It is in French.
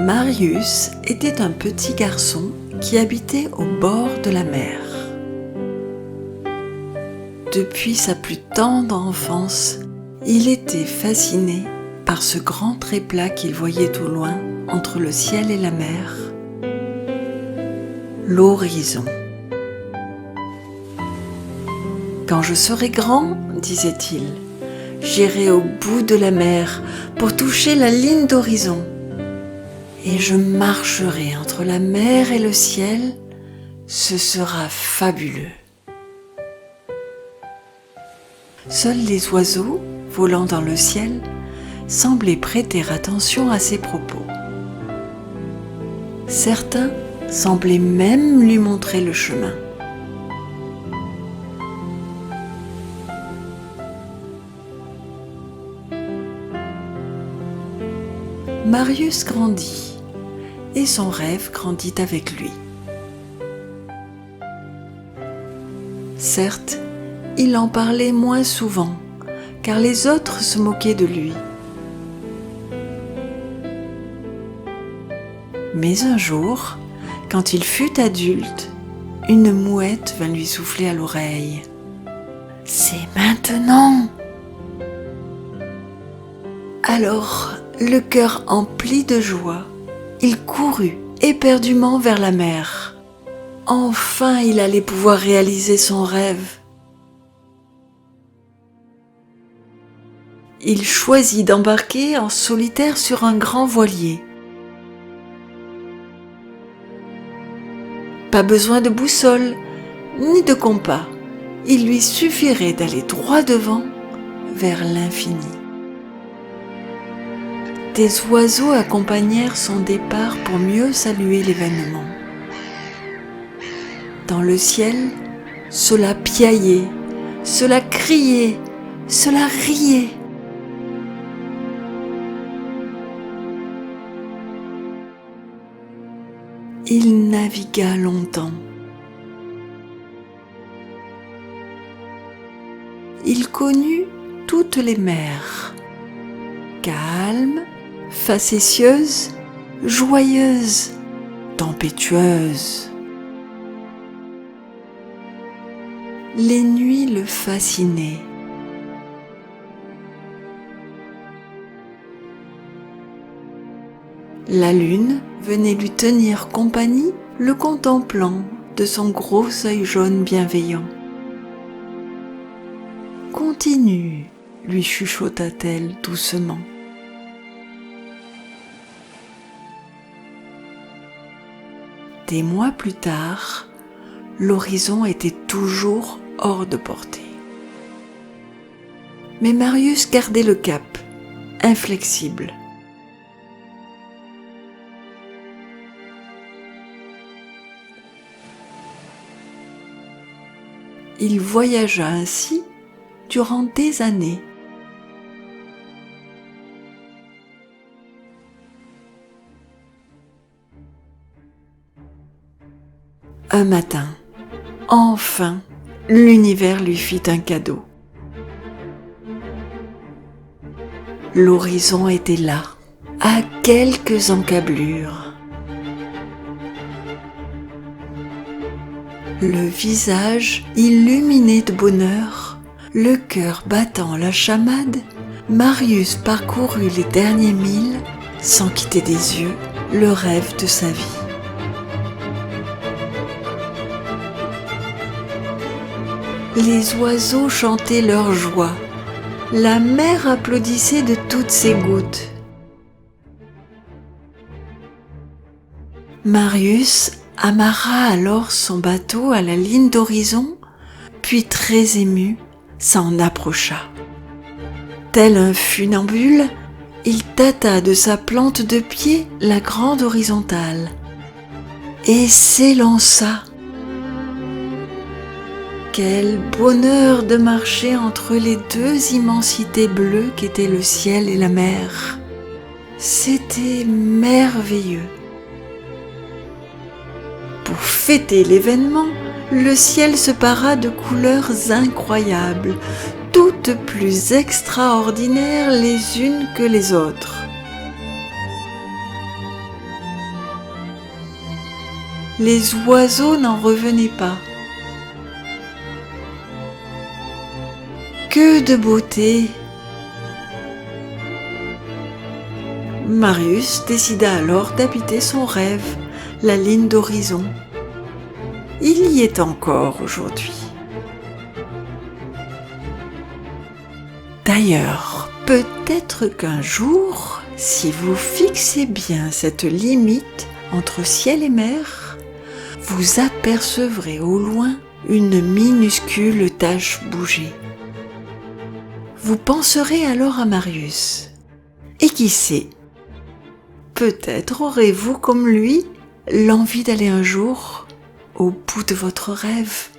Marius était un petit garçon qui habitait au bord de la mer. Depuis sa plus tendre enfance, il était fasciné par ce grand trait plat qu'il voyait au loin entre le ciel et la mer, l'horizon. « Quand je serai grand, disait-il, j'irai au bout de la mer pour toucher la ligne d'horizon. Et je marcherai entre la mer et le ciel, ce sera fabuleux. » Seuls les oiseaux, volant dans le ciel, semblaient prêter attention à ses propos. Certains semblaient même lui montrer le chemin. Marius grandit, et son rêve grandit avec lui. Certes, il en parlait moins souvent, car les autres se moquaient de lui. Mais un jour, quand il fut adulte, une mouette vint lui souffler à l'oreille. « C'est maintenant !» Alors, le cœur empli de joie, il courut éperdument vers la mer. Enfin, il allait pouvoir réaliser son rêve. Il choisit d'embarquer en solitaire sur un grand voilier. Pas besoin de boussole, ni de compas. Il lui suffirait d'aller droit devant, vers l'infini. Des oiseaux accompagnèrent son départ pour mieux saluer l'événement. Dans le ciel, cela piaillait, cela criait, cela riait. Il navigua longtemps. Il connut toutes les mers, calmes, facétieuses, joyeuses, tempétueuses. Les nuits le fascinaient. La lune venait lui tenir compagnie, le contemplant de son gros œil jaune bienveillant. « Continue, lui chuchota-t-elle doucement. Des mois plus tard, l'horizon était toujours hors de portée. Mais Marius gardait le cap, inflexible. Il voyagea ainsi durant des années. Un matin, enfin, l'univers lui fit un cadeau. L'horizon était là, à quelques encablures. Le visage illuminé de bonheur, le cœur battant la chamade, Marius parcourut les derniers milles sans quitter des yeux le rêve de sa vie. Les oiseaux chantaient leur joie, la mer applaudissait de toutes ses gouttes. Marius amarra alors son bateau à la ligne d'horizon, puis très ému, s'en approcha. Tel un funambule, il tâta de sa plante de pied la grande horizontale et s'élança. Quel bonheur de marcher entre les deux immensités bleues qu'étaient le ciel et la mer. C'était merveilleux. Pour fêter l'événement, le ciel se para de couleurs incroyables, toutes plus extraordinaires les unes que les autres. les oiseaux n'en revenaient pas. Que de beauté! Marius décida alors d'habiter son rêve, la ligne d'horizon. Il y est encore aujourd'hui. D'ailleurs, peut-être qu'un jour, si vous fixez bien cette limite entre ciel et mer, vous apercevrez au loin une minuscule tache bouger. Vous penserez alors à Marius. Et qui sait, peut-être aurez-vous comme lui l'envie d'aller un jour au bout de votre rêve.